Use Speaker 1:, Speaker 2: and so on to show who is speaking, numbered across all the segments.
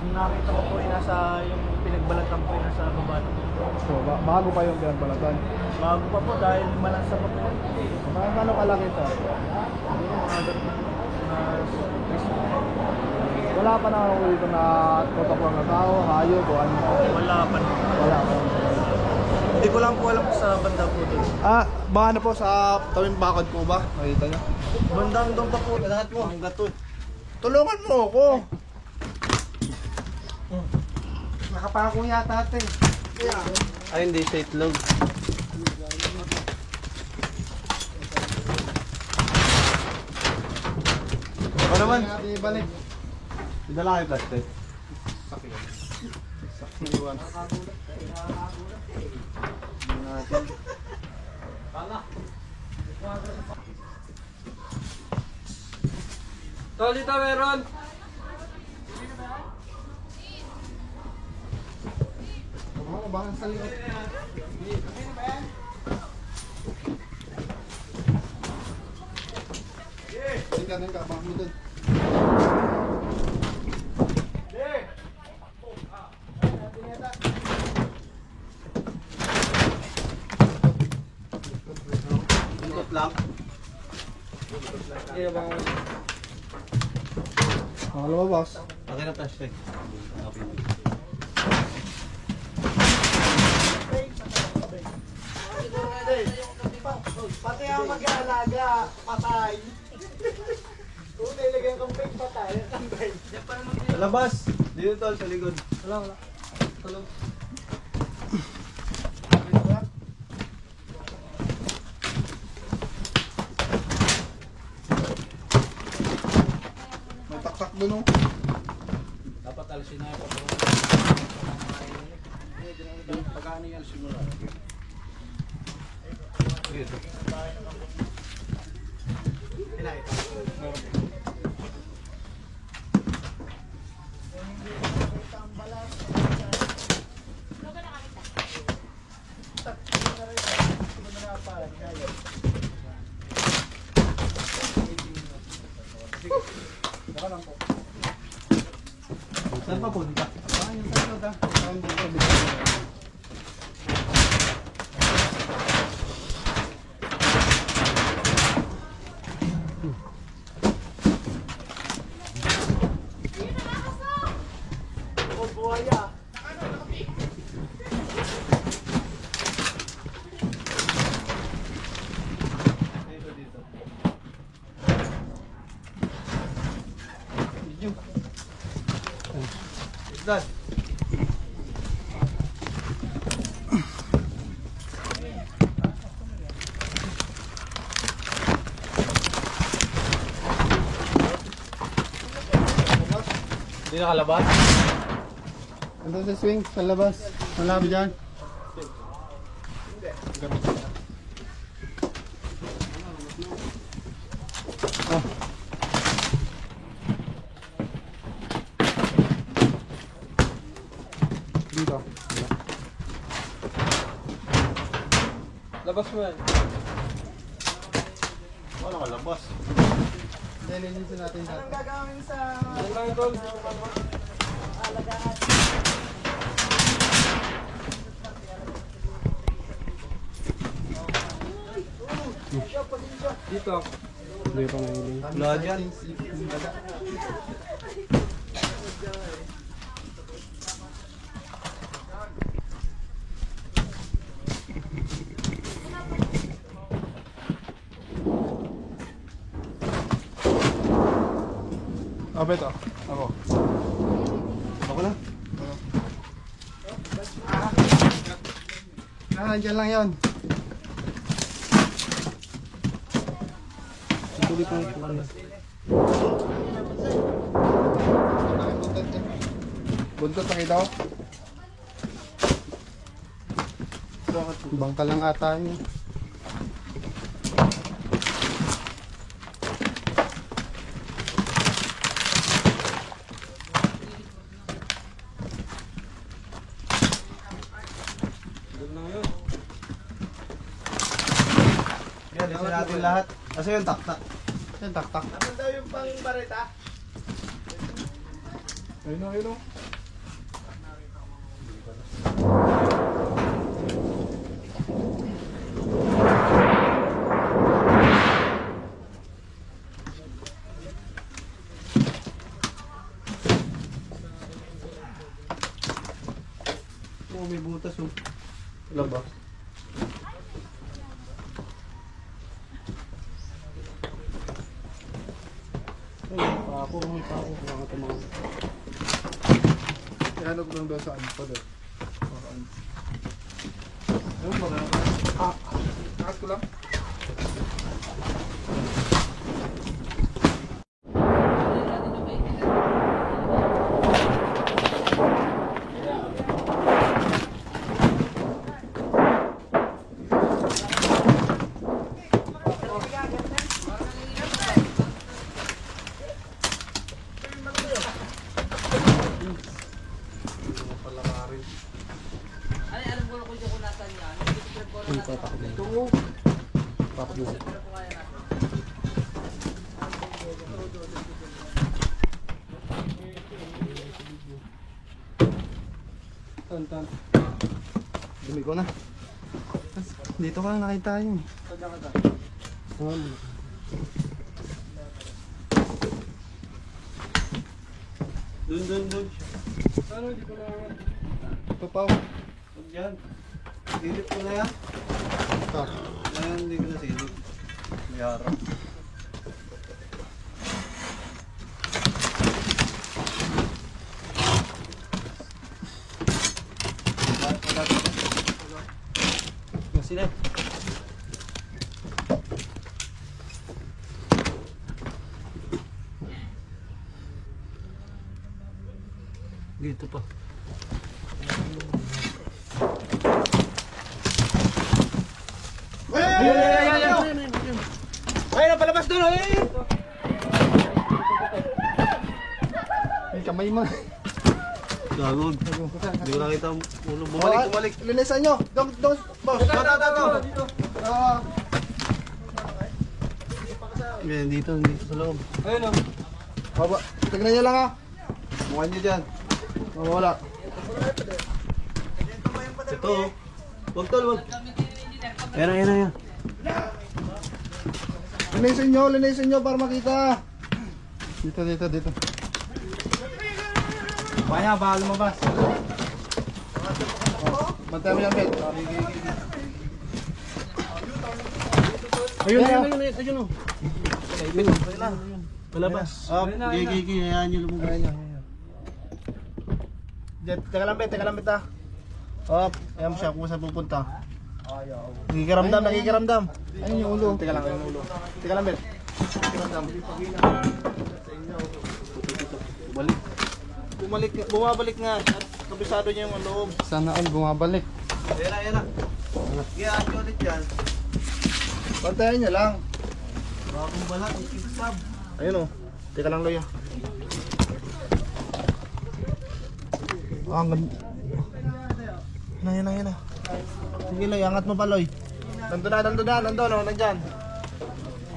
Speaker 1: Yung nakita ko po, nasa yung pinagbalatan po, nasa baba na po.
Speaker 2: So, bago pa yung pinagbalatan?
Speaker 1: Bago pa po dahil malansa pa po.
Speaker 2: Gano'ng kalaki ito? Wala pa na ako dito na protocol na tao, hayop o ano?
Speaker 1: Wala pa.
Speaker 2: Wala pa.
Speaker 1: Hindi ko lang po alam sa banda po doon.
Speaker 2: Baka na po sa tawing bakod po ba? Nakita nyo?
Speaker 1: Bandang doon pa po. Lahat mo. Ang gato.
Speaker 2: Tulungan mo ako! Nakapako yata ito eh.
Speaker 1: Ay, hindi sa itlog.
Speaker 2: Ako naman. Ibalik.
Speaker 1: Idala kayo plastic.
Speaker 2: Sakit iwan.
Speaker 1: Tol, dito meron.
Speaker 2: Oo, baka sa likod. Tingka, baka mo dun.
Speaker 1: Ikot lang. Iya bang.
Speaker 2: Lumabas.
Speaker 1: Akin na plastic.
Speaker 3: Pati ang mag-aalaga, patay. Kung nilagyan kong pig, patay.
Speaker 1: Sa labas. Dito tol, sa likod.
Speaker 3: Wala.
Speaker 1: Tulog.
Speaker 2: May taktak dun oh.
Speaker 1: Dapat alisin na yung pagkano yan simula. Dito. Saan pa punta?
Speaker 2: Yung sa likod ah. Saan dito?
Speaker 3: O buhaya.
Speaker 1: Dito. Isdan. Hindi nakalabas?
Speaker 2: Andun sa swing, sa labas. Malapit dyan. Oh. Dito.
Speaker 1: Labas mo yan. Wala nakalabas.
Speaker 2: Lilinisin natin sa
Speaker 3: Anong gagawin sa
Speaker 1: Ano lang ito?
Speaker 3: alagaan?
Speaker 1: Dito.
Speaker 2: Hindi pa mahiling.
Speaker 1: Wala dyan.
Speaker 2: Beto. Ako.
Speaker 1: Ako na.
Speaker 2: Dyan lang yun.
Speaker 1: Tuloy pa yung
Speaker 2: Buntot nakita ko. Bangka lang ata yun.
Speaker 1: Yan, isa natin lahat. Kasi yung taktak.
Speaker 2: Yan, tak-tak.
Speaker 3: Ano daw yung pang bareta?
Speaker 2: Ayun o, ayun o.
Speaker 4: Oh, may butas oh.
Speaker 2: Ilan ba?
Speaker 4: Ako, mga tumawag.
Speaker 2: Ano ko lang daw sa ano pa daw.
Speaker 4: Ayun ba?
Speaker 2: Nakat ko lang.
Speaker 4: Tan.
Speaker 2: Dumi ko na. Dito ka lang nakita yun.
Speaker 4: Dun.
Speaker 2: Ano, hindi ko na... Ito pa.
Speaker 4: Huwag yan. Silip ko na yan.
Speaker 2: Ito.
Speaker 4: Ngayon hindi ko na silip. May harap. Silip. Dito pa.
Speaker 3: Ay, napalabas doon! Ay!
Speaker 2: May kamay mo.
Speaker 4: Gagod. Hindi ko nakita ang ulo. Bumalik.
Speaker 2: Linisan nyo. Dong, boss.
Speaker 4: Dito.
Speaker 2: Ah,
Speaker 4: Yan, dito sa loob.
Speaker 3: Ayun o.
Speaker 2: baba. Tignan nyo lang ha.
Speaker 4: Mukha niyo dyan.
Speaker 2: Wala.
Speaker 4: Ito oh. Wag tol, wag. Ayan.
Speaker 2: Linisin nyo para makita. Dito.
Speaker 3: Kaya, baka lumabas.
Speaker 2: Bantay mo yan, Bet.
Speaker 4: Ayun. Palabas. Gigi, hayaan niyo lumabas.
Speaker 3: Teka lang, Bet, ha. Hop, ayan mo siya kung saan pupunta. Nakikiramdam.
Speaker 2: Ayun yung ulo.
Speaker 3: Teka lang, yung ulo. Teka lang, Bet. Nakikiramdam. Bumabalik nga. At kabisado niya yung loob.
Speaker 2: Sana all bumabalik.
Speaker 4: Ayan na. Giyaan nyo ulit yan.
Speaker 2: Bantayan nyo lang.
Speaker 4: Bagong balat, ikigsab.
Speaker 3: Ayun o. Teka lang, Loy. Ang ganda. Yan na. Sige, Loy. Angat mo pa, Loy. Nandun o. Nandyan.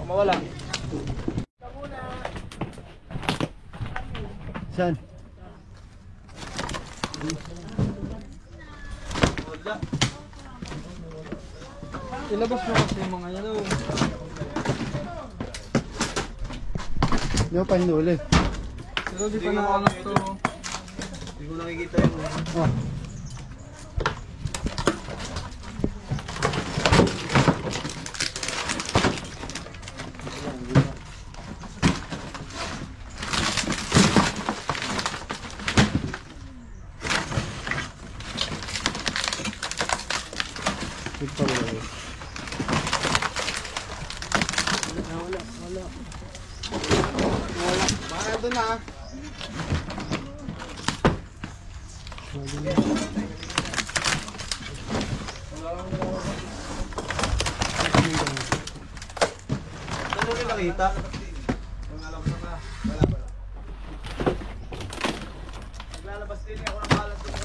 Speaker 3: O, mawala.
Speaker 4: Saan?
Speaker 1: Ilabas mo kasi yung mga yan.
Speaker 2: Hindi mo pa hinuli.
Speaker 1: Pero di pa nakanap to.
Speaker 4: Hindi ko nakikita yung
Speaker 2: Oh. Ito wala. Baka ito na.
Speaker 4: Ano yung nakita?
Speaker 3: Naglalabas din ako ng balas dito.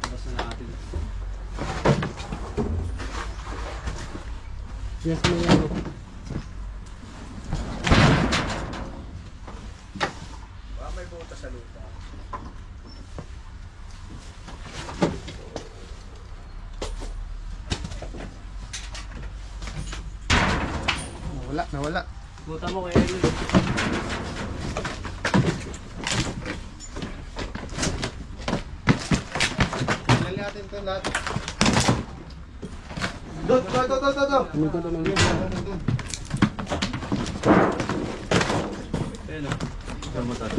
Speaker 4: Basta natin.
Speaker 2: Yes, may ano.
Speaker 3: May buta sa lupa.
Speaker 2: Nawala.
Speaker 1: Buta mo kaya yun.
Speaker 2: Tingnan natin ito lahat.
Speaker 3: Dot.
Speaker 2: Tumingkod.
Speaker 4: Ayan o. Saan mo tayo?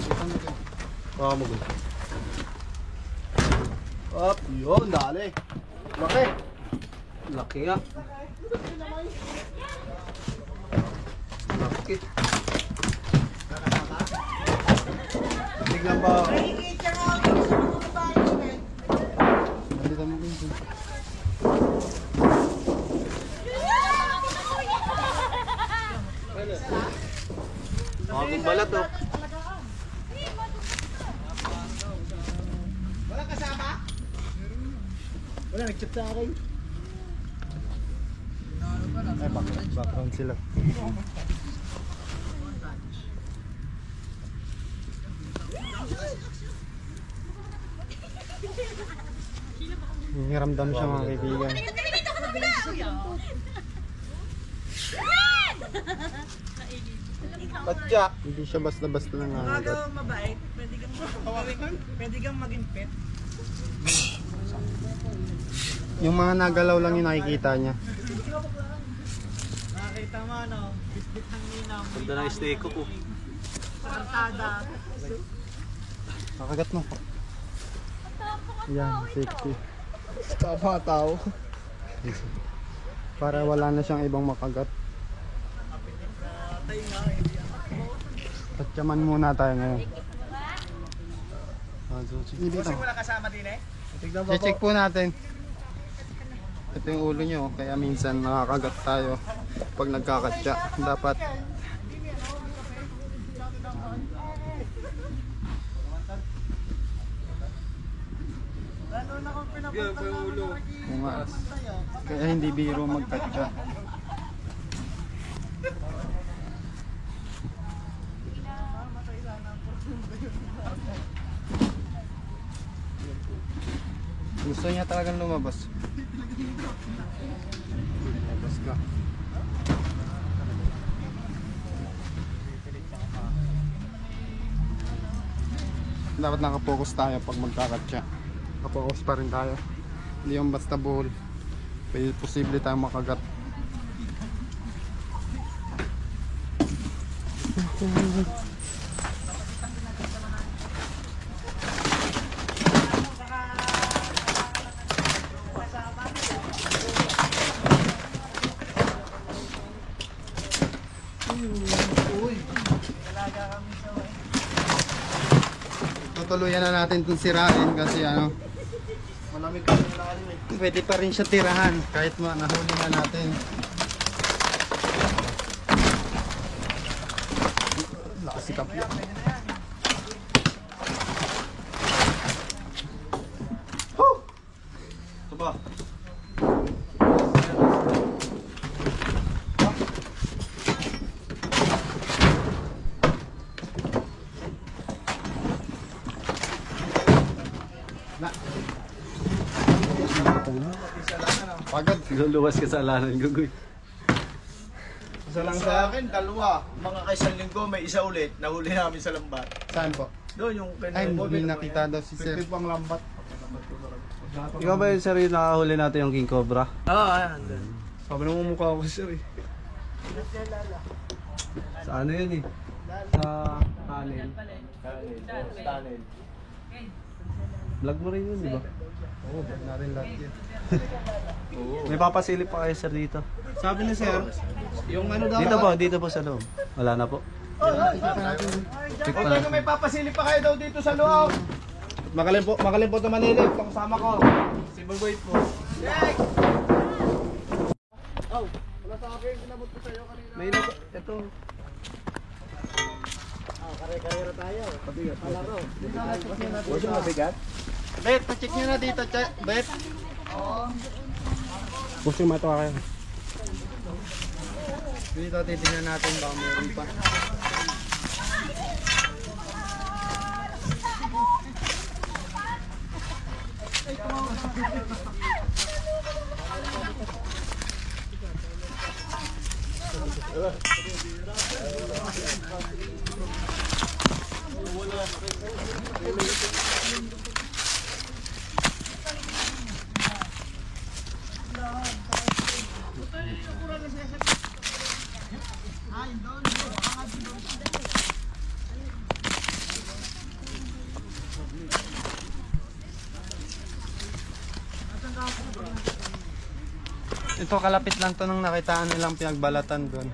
Speaker 4: Baka mo gusto.
Speaker 3: Up, yun, dali. Laki.
Speaker 4: Laki nga. Laki.
Speaker 3: Tignan ba?
Speaker 2: Nandito mo din.
Speaker 4: Makakong balat o.
Speaker 3: Wala kasama? Wala, nag-chip sa akin.
Speaker 2: Ay, background sila. Hiramdam siya mga kaibigan.
Speaker 3: Patya.
Speaker 2: Hindi siya basta-basta lang nangagat.
Speaker 5: Gagawang mabait, pwede kang maging pet.
Speaker 2: Yung mga nagalaw lang yung nakikita niya.
Speaker 5: Nakakita mo ano, bitbit ng ninang,
Speaker 4: Ganda ng steak ko po.
Speaker 5: sa kalsada.
Speaker 2: Nakagat mo. Yan, safety.
Speaker 3: Tama tao.
Speaker 2: Para wala na siyang ibang makagat. Tatyaman muna tayo ngayon.
Speaker 3: Kasi wala kasama din eh. Tignan mo
Speaker 2: I-check po natin. Ito yung ulo nyo, kaya minsan nakakagat tayo pag nagkakatya. Dapat umaas. Kaya hindi biro magkatya. Gusto niya talagang lumabas. Lumabas ka. Dapat nakapokus tayo pag magkakatya. Nakapokus pa rin tayo. Hindi yung basta buhol. Pwede posible tayong makagat. Tutuluyan na natin itong sirain kasi ano,
Speaker 3: malamig ka ng lalim eh.
Speaker 2: pwede pa rin siya tirahan kahit nahuli na natin. Lakas si Kapya.
Speaker 4: Ito ba?
Speaker 2: Pagod.
Speaker 4: Luluwas ka sa alanan, gugoy.
Speaker 3: Isa lang sa akin, dalawa. Mga kaisang linggo, may isa ulit. Nahuli namin sa lambat.
Speaker 2: Saan po?
Speaker 3: Doon yung
Speaker 2: Ay, hindi nakita daw si Sir.
Speaker 3: pang lambat.
Speaker 4: Ikaw ba yung sir yung nakahuli natin yung King Cobra?
Speaker 1: Oo, ayan.
Speaker 4: Sabi na mukha ko si sir eh. Sa ano yun eh? Sa tunnel.
Speaker 3: Tunnel.
Speaker 4: Vlog mo rin yun, di ba?
Speaker 2: Oo, ba't na rin lahat yun.
Speaker 4: May papasilip pa kayo sir dito.
Speaker 3: Sabi ni sir, yung ano daw.
Speaker 4: Dito po sa loob. Wala na po. Check
Speaker 3: O
Speaker 4: pa
Speaker 3: tayo may papasilip pa kayo daw dito sa loob. Magaling po na Manila. Itong kasama ko. Si Boy po. Yay! Oh, wala sa akin. Pinabot ko sa'yo kanina.
Speaker 4: May ito.
Speaker 3: Kare-karera tayo. Pabigat. Palaro. Huwag yung mabigat.
Speaker 2: Bet, pa-check nyo na dito, Bet.
Speaker 4: Pusin mo ito kayo.
Speaker 2: Dito titingnan natin baka meron pa. Ito kalapit lang to nung nakitaan nilang pinagbalatan doon.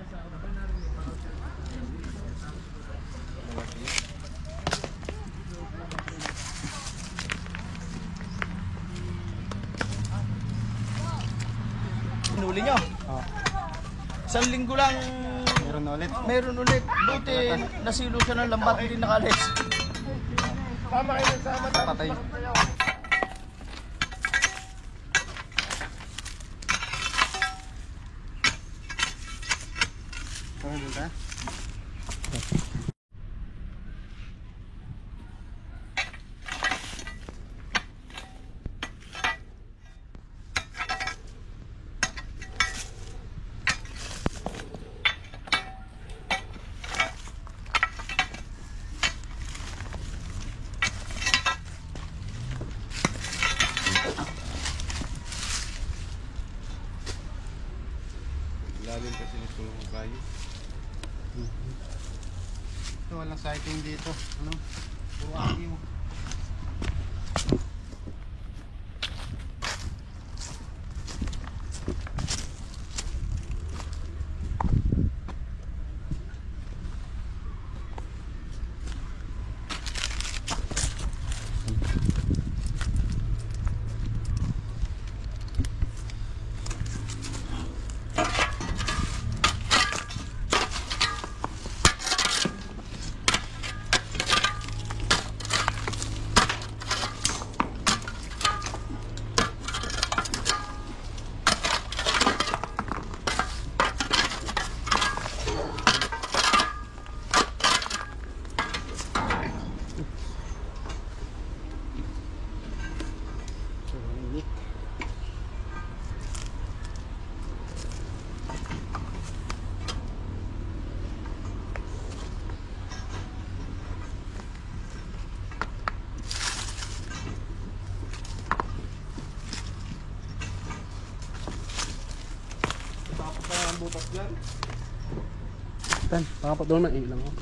Speaker 3: Hinuli nyo.
Speaker 2: Oh,
Speaker 3: Isang linggo lang
Speaker 2: meron ulit.
Speaker 3: meron ulit. Buti nasilo siya ng lambat, hindi nakalis.
Speaker 2: Patay. Ano dito?
Speaker 4: Lalim kasi nito ng kayo.
Speaker 2: Ito walang sighting dito. Ano? Puro agyo.
Speaker 3: Ang butas dyan.
Speaker 2: Tan, baka pa doon mailang ako.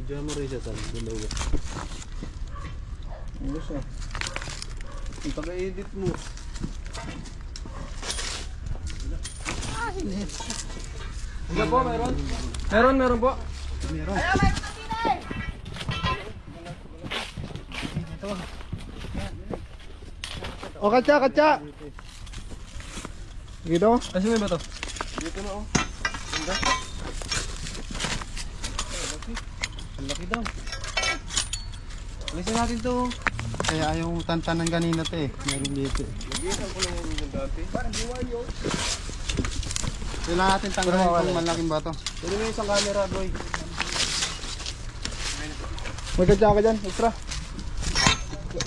Speaker 4: Diyan mo rin siya sa dalawa.
Speaker 3: Ano siya?
Speaker 4: Ang taga-edit mo.
Speaker 3: Hindi po, meron?
Speaker 1: Meron po.
Speaker 2: Meron. O, katsa! Dito?
Speaker 1: Kasi may ba to?
Speaker 3: Dito na oh. Ganda. Ang laki daw. Alisin natin to.
Speaker 2: Kaya yung tantanan kanina to eh. Meron dito eh.
Speaker 3: Lagyan ko lang yung dati.
Speaker 2: Kailangan natin tanggalin itong malaking bato.
Speaker 3: Pwede mo yung isang camera, boy.
Speaker 2: May katsa ka dyan, extra.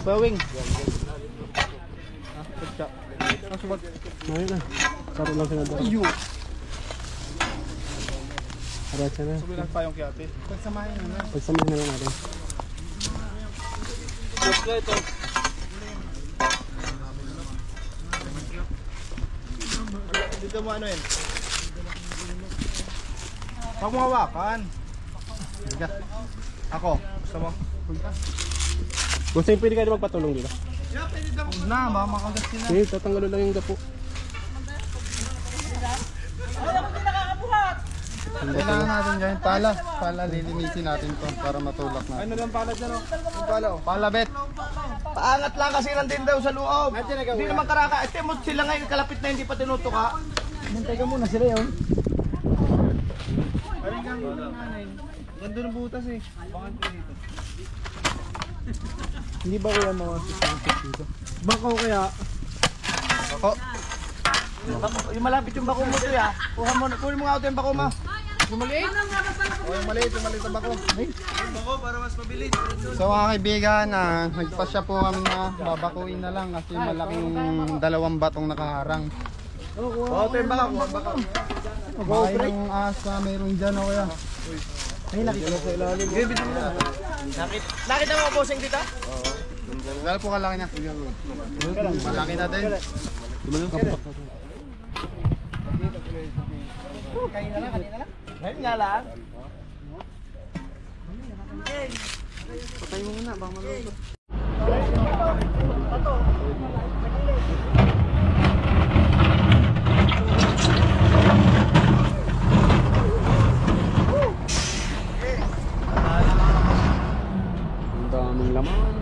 Speaker 3: Bawing.
Speaker 2: Ayun na. Saro lang sila doon.
Speaker 3: Iyo.
Speaker 2: Aratsa na.
Speaker 3: Sabi lang pa yung kiyate.
Speaker 2: Pagsamahin na lang natin.
Speaker 3: Gusto ito. Dito mo ano yun? Huwag mo hawakan. Ako. Gusto mo?
Speaker 2: Gusto yung pwede kayo magpatulong dito?
Speaker 3: Huwag na, baka makagat sila.
Speaker 2: Sige, tatanggalin lang yung gapo. Kailangan natin dyan. Pala, lilinisin natin to para matulak natin.
Speaker 3: Ano lang pala dyan oh? Yung pala oh.
Speaker 2: Palabet!
Speaker 3: Paangat lang kasi nandun daw sa loob. Hindi naman karaka. Ito mo sila ngayon kalapit na hindi pa tinutuka.
Speaker 1: Hintay ka muna sila yun.
Speaker 3: Parang kang ganda ng butas eh. Bakit ko dito?
Speaker 1: Hindi ba kuya mga susunod dito? Bakaw kaya?
Speaker 3: Bako. Yung malapit yung bako mo to ya. Kunin mo nga ito yung bako ma. Yung maliit? O yung maliit na bako.
Speaker 4: Bako para mas mabilis.
Speaker 2: So mga kaibigan, nagpasya po kami na babakuin na lang kasi malaking dalawang batong nakaharang.
Speaker 3: O ito yung bako.
Speaker 2: Mayroong asa, mayroong dyan o kaya.
Speaker 1: Ay, nakita ko sa ilalim.
Speaker 3: Nakita mo ako posing dito?
Speaker 2: Dahil po kalaki na. Malaki na din.
Speaker 3: Kanina lang. Ngayon nga lang.
Speaker 2: Patay mo muna, baka malulot. Ang daming laman.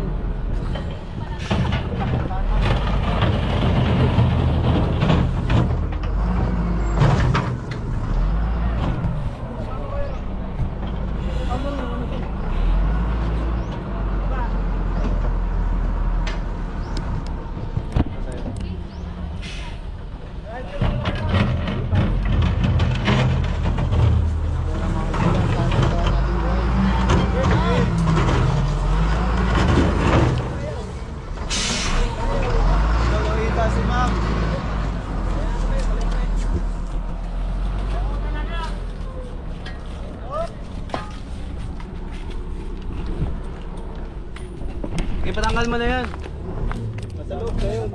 Speaker 3: Nakita si ma'am.
Speaker 4: Ipatanggal mo na yan.
Speaker 3: Nasa loob na yun.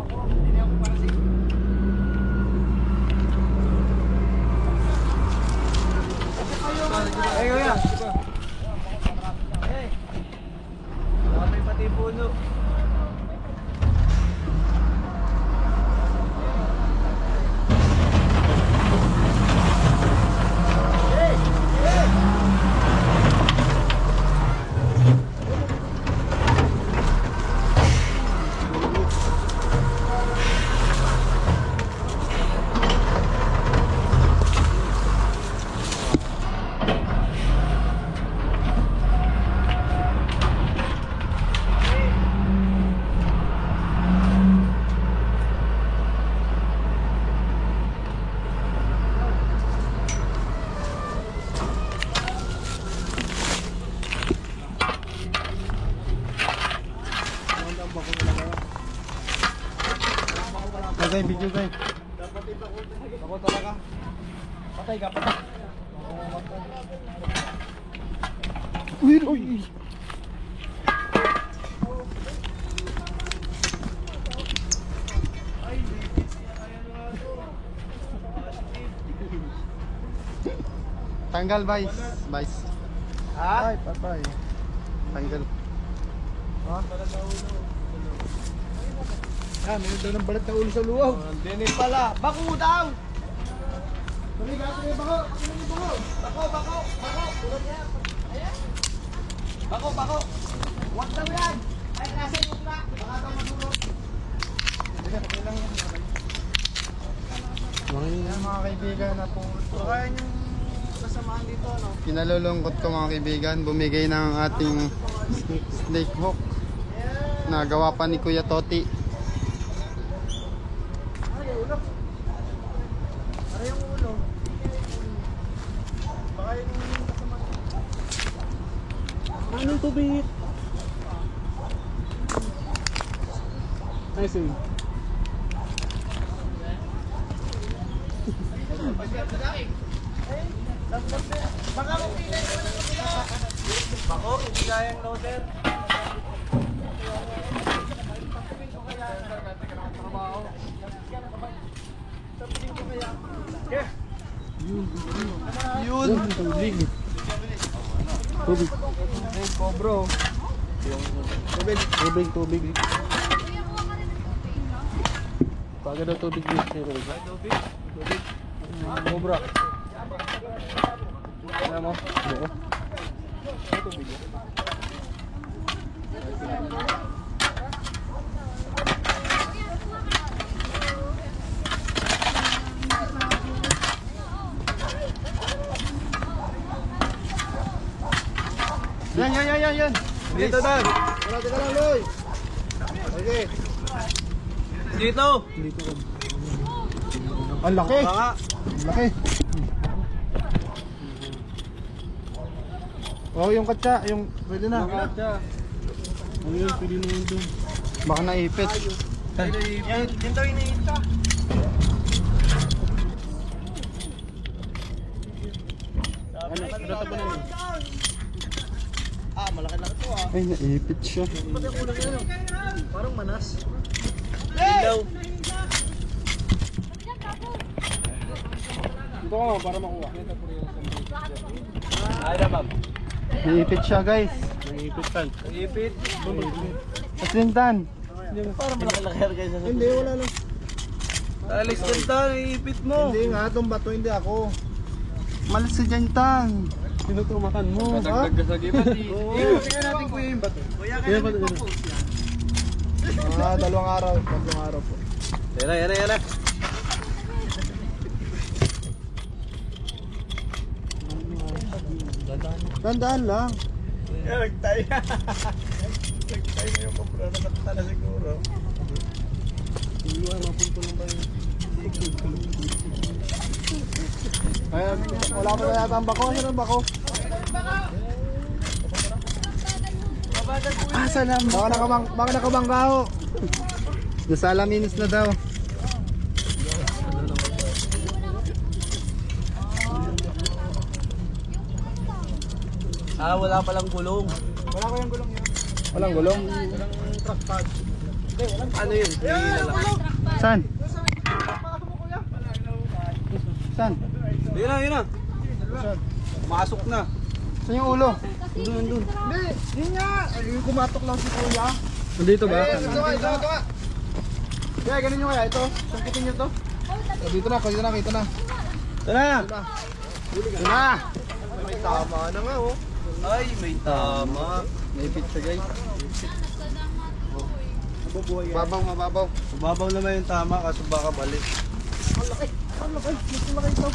Speaker 3: Ay, kuya.
Speaker 4: May pati puno.
Speaker 2: Okay, video guys.
Speaker 3: Ako talaga. Patay ka, patay.
Speaker 2: Uy, uy. Tanggal, Vice. Vice.
Speaker 3: Ha?
Speaker 2: Ay, patay. Tanggal.
Speaker 1: Ah, meron daw ng balat na ulo sa luwaw.
Speaker 3: Hindi pala. Bako daw! Bako! Huwag daw yan! Ay, nasa yung na! Baka daw matulog.
Speaker 2: Yan mga kaibigan na po.
Speaker 3: Baka yan yung kasamaan dito, ano?
Speaker 2: Pinalulungkot ko mga kaibigan, bumigay ng ating snake hook na gawa pa ni Kuya Toti.
Speaker 3: Para yung ulo. Baka yung kasamaan.
Speaker 1: Anong tubig? Ay, sige.
Speaker 3: Baka kung pinay naman ang kabila. Bako, hindi kayang loader.
Speaker 1: Yun. Tubig. Tubig.
Speaker 3: Hey, Cobro.
Speaker 1: Tubig. Pagod daw tubig dito. Tubig. Cobra. Ano mo? Buko. Tubig.
Speaker 3: Yan.
Speaker 4: Dito, Dan.
Speaker 3: Wala, teka lang, Loy. Okay.
Speaker 4: Dito.
Speaker 3: Ang laki.
Speaker 4: Baka.
Speaker 3: Ang laki. Oh, yung katsa, yung pwede na.
Speaker 2: Ayun, pwede na yun doon.
Speaker 3: Baka naipit.
Speaker 5: Yan, dito iniita. Malaki-laki to ah.
Speaker 3: Ay, naipit siya.
Speaker 1: Parang manas.
Speaker 4: Ilaw.
Speaker 2: Ito ka para makuha.
Speaker 4: Ay, damag.
Speaker 3: Naipit siya, guys.
Speaker 2: Nangipitan.
Speaker 4: Ipit.
Speaker 3: Pasindan.
Speaker 4: Parang malaki-laki kayo sa
Speaker 3: Hindi, wala lang.
Speaker 4: Alex Ganta, ipit mo.
Speaker 3: Hindi nga, itong bato, hindi ako.
Speaker 2: Malas si Jantan. Tinutumakan mo.
Speaker 4: Dagdag ka sa gibat.
Speaker 3: Tingnan natin kuya yung bato.
Speaker 5: Kuya, kaya nagpo-post yan.
Speaker 3: Dalawang araw po.
Speaker 4: Yan na.
Speaker 3: Dandaan lang.
Speaker 5: Nagtay. Nagtay na yung kapro na natala siguro.
Speaker 3: Ayan, wala pa na yata ang bako. Ano ang bako?
Speaker 2: Salam.
Speaker 3: Baka nakabangka ho.
Speaker 2: Nasa alaminis na daw.
Speaker 4: Wala palang gulong.
Speaker 3: Wala ko yung gulong yun.
Speaker 2: Walang gulong.
Speaker 3: Walang truck pad.
Speaker 4: Ano yun? Hindi na lang.
Speaker 2: Saan? Saan?
Speaker 4: Yun na. Masok na.
Speaker 2: Saan yung ulo?
Speaker 3: Hindi, yun nga. Ay, kumatok lang si kuya.
Speaker 2: Nandito ba?
Speaker 3: Ito nga. Kaya ganun nyo kaya ito. Sangkitin nyo to. Dito na.
Speaker 4: Ito na.
Speaker 3: Ito na. May tama na nga oh.
Speaker 4: Ay, may tama.
Speaker 2: Naipit siya, guys.
Speaker 3: Nabubuhay yan.
Speaker 2: Mababaw.
Speaker 4: Mababaw naman yung tama kaso baka balik.
Speaker 3: Ang laki. Mas malaki ito.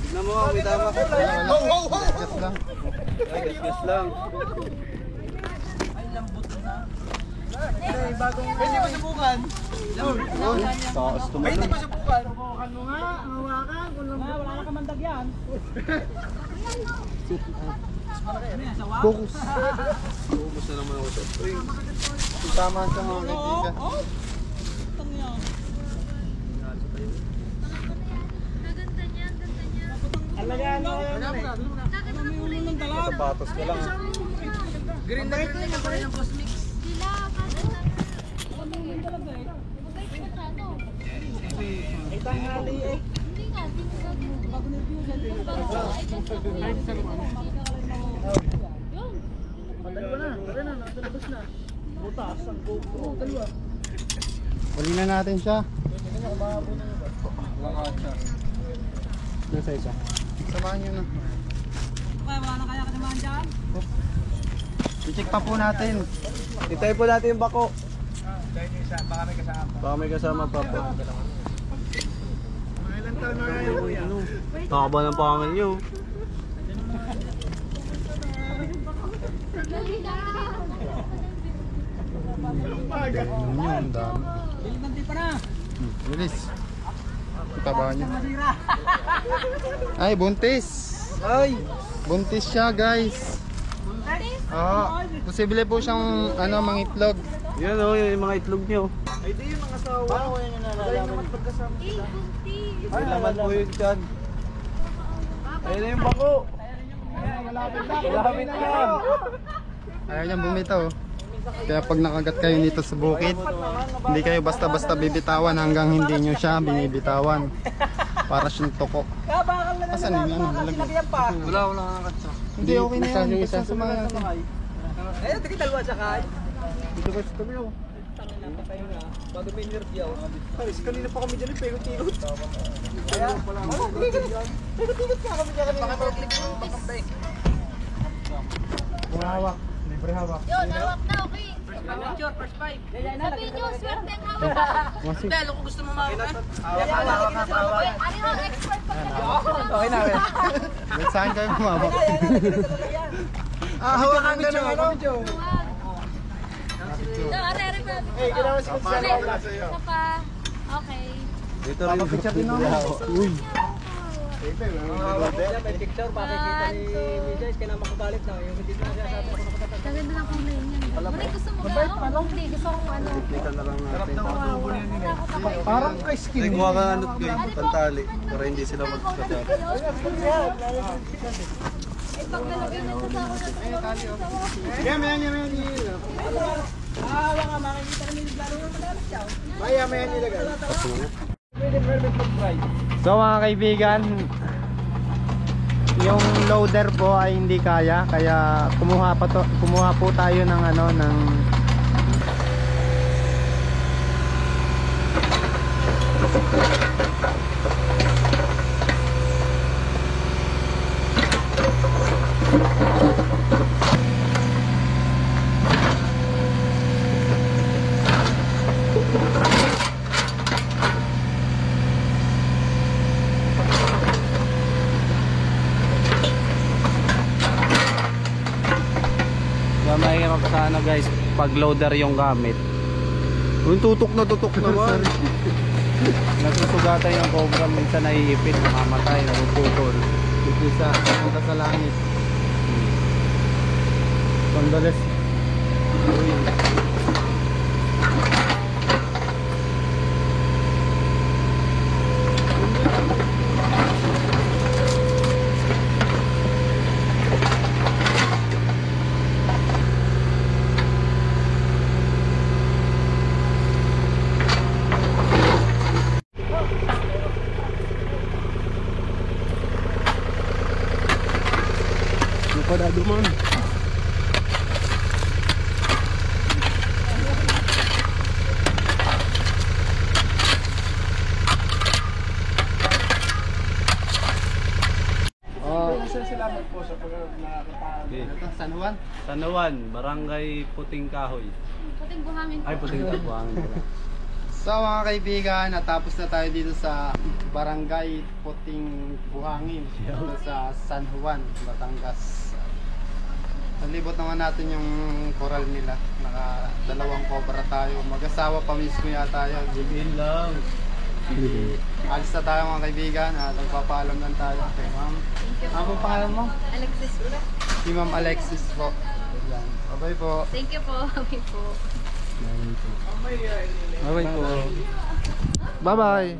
Speaker 4: Tignan mo nga, may tama.
Speaker 2: Gas lang.
Speaker 4: Ay, gas lang.
Speaker 5: Pwede mo subukan.
Speaker 2: Taas
Speaker 5: Pwede mo subukan.
Speaker 1: Wala na kamandag yan.
Speaker 2: Focus.
Speaker 4: Ubus na naman ako sa spring.
Speaker 2: Tama siya mga kaibigan.
Speaker 5: Alagaan mo yan.
Speaker 4: Sa sapatos ka lang.
Speaker 5: Green na ito yung pala ng cosmic. Ay, tanghali eh.
Speaker 2: Huli na natin siya. Nasa isa. Samahan nyo na.
Speaker 1: Wala na kaya ka naman dyan?
Speaker 2: I-check pa po natin.
Speaker 4: Itay po natin yung bako.
Speaker 5: Dahil yung isa, baka may kasama.
Speaker 4: Baka may kasama pa po.
Speaker 5: Mga ilang taon na kayo kuya?
Speaker 4: Nakaba ng pangil nyo.
Speaker 2: Yun yun, ang dami.
Speaker 1: Hindi pa na.
Speaker 2: Bilis. Taba niya. Ay, buntis.
Speaker 4: Ay!
Speaker 2: Buntis siya, guys. Posible po siyang mangitlog.
Speaker 4: Yan o, yung mga itlog nyo.
Speaker 5: Ay, di yung mga asawa. Paano ko yan yung nalalaman? Naman pagkasama sila.
Speaker 4: Ay, laman po yun dyan. Ayun na yung bako. Malapit na.
Speaker 2: Ayaw niyang bumitaw. Kaya pag nakagat kayo nito sa bukid, hindi kayo basta-basta bibitawan hanggang hindi nyo siya binibitawan. Para siyang toko.
Speaker 5: Kabakal na
Speaker 2: Asan yun?
Speaker 5: Lagyan pa.
Speaker 4: Wala nakakatsa.
Speaker 2: Hindi, okay na yan.
Speaker 3: Yung
Speaker 2: Basta
Speaker 3: isa.
Speaker 2: sa mga natin.
Speaker 5: Ayun, tigil dalawa sakay.
Speaker 3: Dito guys, kami oh.
Speaker 5: Bago may nervyaw. Halos kanina pa kami dyan, pegot-tigot. Kaya, pegot-tigot ka kami dyan kanina. Bakit yung bakantay?
Speaker 3: Kung hawak. Libre hawak.
Speaker 6: Yun, hawak na, okay.
Speaker 5: First five.
Speaker 6: Sabihin nyo, swerte ang hawak.
Speaker 5: Hindi, alam ko gusto mo mawak.
Speaker 6: Ano yung expert pa ka?
Speaker 3: Okay na.
Speaker 2: Balik saan kayo bumabak?
Speaker 3: Hawakan ka ng ano?
Speaker 6: No, are pa.
Speaker 3: Eh, ginawa si Gonzalo.
Speaker 6: Isa pa. Okay.
Speaker 4: Dito rin.
Speaker 3: Papicture din ako.
Speaker 2: Uy.
Speaker 5: May picture, pakikita ni Mijay, kaya makagalit na. Yung hindi na siya sabi ko nakatatak.
Speaker 6: Gaganda ng kulay niyan. Muli, gusto mo ba? Hindi, gusto ko ano.
Speaker 4: Dito na lang natin.
Speaker 3: Parang kay skin.
Speaker 4: Kuha ka ng anot kayo, pantali. Para hindi sila magkadali.
Speaker 6: Ay, pag nalagyan na sa ako na ito.
Speaker 3: Maya, maya nilagay.
Speaker 2: So mga kaibigan, yung loader po ay hindi kaya kumuha po tayo ng ano ng
Speaker 4: Mahirap sa ano guys, pag loader yung gamit.
Speaker 2: yung tutok naman.
Speaker 4: Nasusugatan yung cobra, minsan naiipit, namamatay, napuputol.
Speaker 2: Isa punta sa langit. Sandales. Napadado man.
Speaker 3: Salamat po sa pag-nakakita.
Speaker 2: San Juan.
Speaker 4: Tanawan, Barangay Puting Kahoy.
Speaker 6: Puting buhangin po.
Speaker 4: Ay, Puting Kabuhangin pala.
Speaker 2: So mga kaibigan, natapos na tayo dito sa Barangay Puting Buhangin dito sa San Juan, Batangas. Nalibot naman natin yung coral nila. Dalawang cobra tayo. Mag-asawa pa mismo yata yun.
Speaker 4: Libihin lang.
Speaker 2: Alis na tayo mga kaibigan at nagpapaalam lang tayo kay ma'am. Ano pong pangalan mo?
Speaker 6: Alexis po.
Speaker 2: Si Ma'am Alexis po. Ayan. Bye-bye po.
Speaker 6: Thank you po. Okay po.
Speaker 2: Bye-bye po. Bye-bye.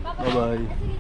Speaker 4: Bye-bye.